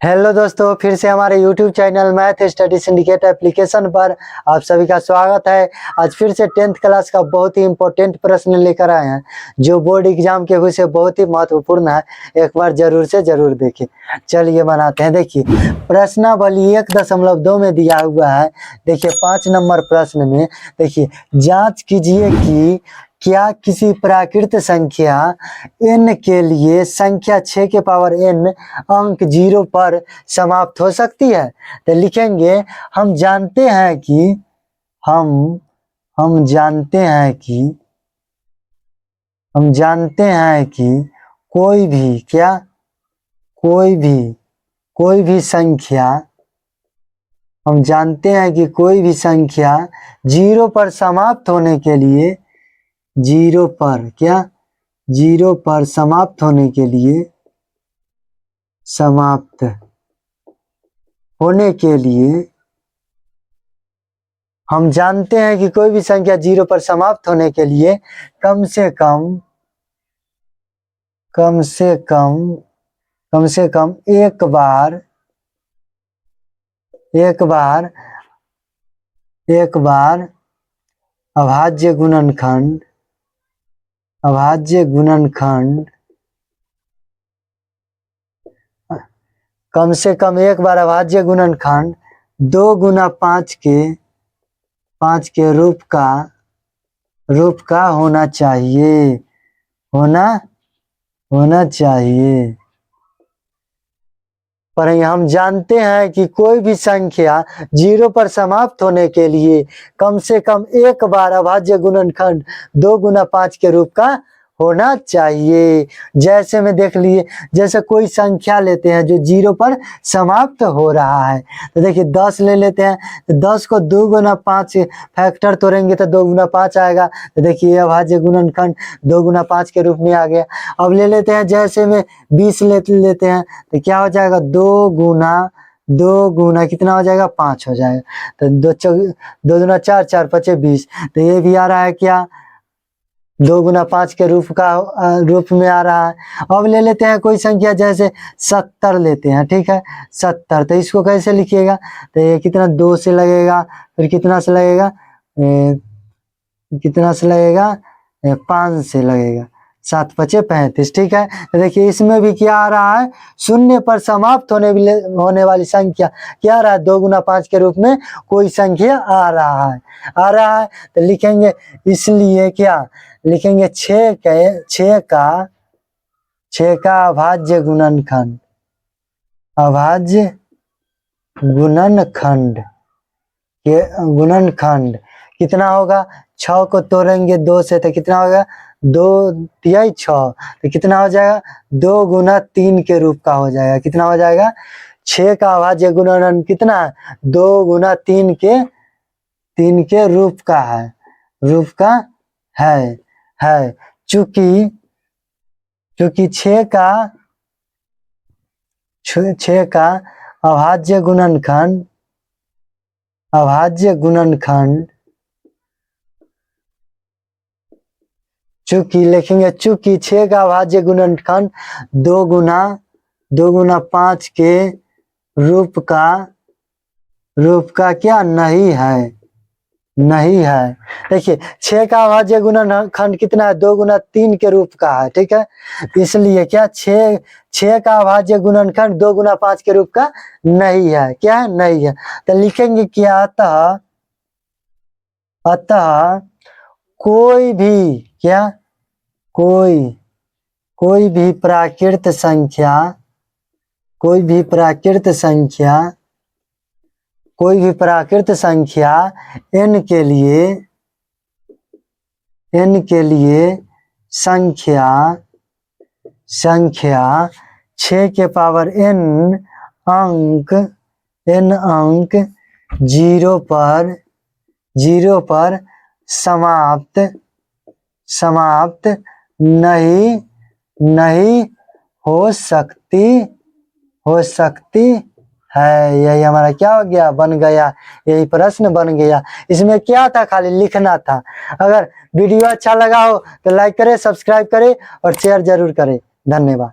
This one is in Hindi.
हेलो दोस्तों, फिर से हमारे YouTube channel math study syndicate application पर आप सभी का स्वागत है। आज फिर से 10th क्लास का बहुत ही इम्पोर्टेंट प्रश्न लेकर आए हैं जो बोर्ड एग्जाम के हुए से बहुत ही महत्वपूर्ण है। एक बार जरूर से जरूर देखें। चलिए बनाते हैं। देखिए प्रश्नावली 1.2 में दिया हुआ है। देखिए 5 नंबर प्रश्न में देखिए जांच कीजिए कि क्या किसी प्राकृत संख्या n के लिए संख्या 6 के पावर n अंक 0 पर समाप्त हो सकती है। तो लिखेंगे हम जानते हैं कि हम जानते हैं कि कोई भी संख्या हम जानते हैं कि कोई भी संख्या 0 पर समाप्त होने के लिए 0 पर समाप्त होने के लिए हम जानते हैं कि कोई भी संख्या 0 पर समाप्त होने के लिए कम से कम एक बार अभाज्य गुणनखंड कम से कम एक बार अभाज्य गुणनखंड 2 गुना 5 के रूप का होना चाहिए। पर हम जानते हैं कि कोई भी संख्या 0 पर समाप्त होने के लिए कम से कम एक बार अभाज्य गुणनखंड 2 गुना 5 के रूप का होना चाहिए। जैसे में देख लिए, जैसे कोई संख्या लेते हैं जो 0 पर समाप्त हो रहा है। तो देखिए 10 ले लेते हैं, तो 10 को 2 गुना 5 फैक्टर तोड़ेंगे तो 2 गुना 5 आएगा। तो देखिए अभाज्य गुणनखंड 2 गुना 5 के रूप में आ गया। अब ले लेते हैं जैसे में 20 लेते हैं, तो क्या हो जाएगा 2 गुना कितना हो जाएगा 5 हो जाएगा। तो 2 गुना 4 4 5 20। तो ये भी आ रहा है क्या 2 गुना 5 के रूप में आ रहा है। अब ले लेते हैं कोई संख्या जैसे 70 लेते हैं, ठीक है 70। तो इसको कैसे लिखिएगा, तो ये कितना 2 से लगेगा, फिर कितना से लगेगा 5 से लगेगा, 7 5 35, ठीक है। तो देखिए इसमें भी क्या आ रहा है, 0 पर समाप्त होने वाली संख्या क्या आ रहा है 2 गुना 5 के रूप में कोई संख्या आ रहा है। तो लिखेंगे, इसलिए क्या लिखेंगे 6 का अभाज्य गुणनखंड कितना होगा। 6 को तोड़ेंगे 2 से तो कितना होगा 2 तिया 6, तो कितना हो जाएगा 2 गुना 3 के रूप का हो जाएगा। कितना हो जाएगा 6 का अभाज्य गुणनखंड कितना है 2 गुना 3 के रूप का है। चूंकि 6 का अभाज्य गुणनखंड चूंकि 6 का अभाज्य गुणनखंड 2 गुना 5 के रूप का क्या नहीं है। देखिए 6 का अभाज्य गुणनखंड कितना है 2 गुना 3 के रूप का है, ठीक है। इसलिए क्या 6 का अभाज्य गुणनखंड 2 गुना 5 के रूप का नहीं है, क्या है नहीं है। तो लिखेंगे क्या अतः कोई भी प्राकृत संख्या n के लिए संख्या 6 के पावर n अंक 0 पर समाप्त नहीं हो सकती है। यही हमारा क्या हो गया बन गया, यही प्रश्न बन गया। इसमें क्या था, खाली लिखना था। अगर वीडियो अच्छा लगा हो तो लाइक करें, सब्सक्राइब करें और शेयर जरूर करें। धन्यवाद।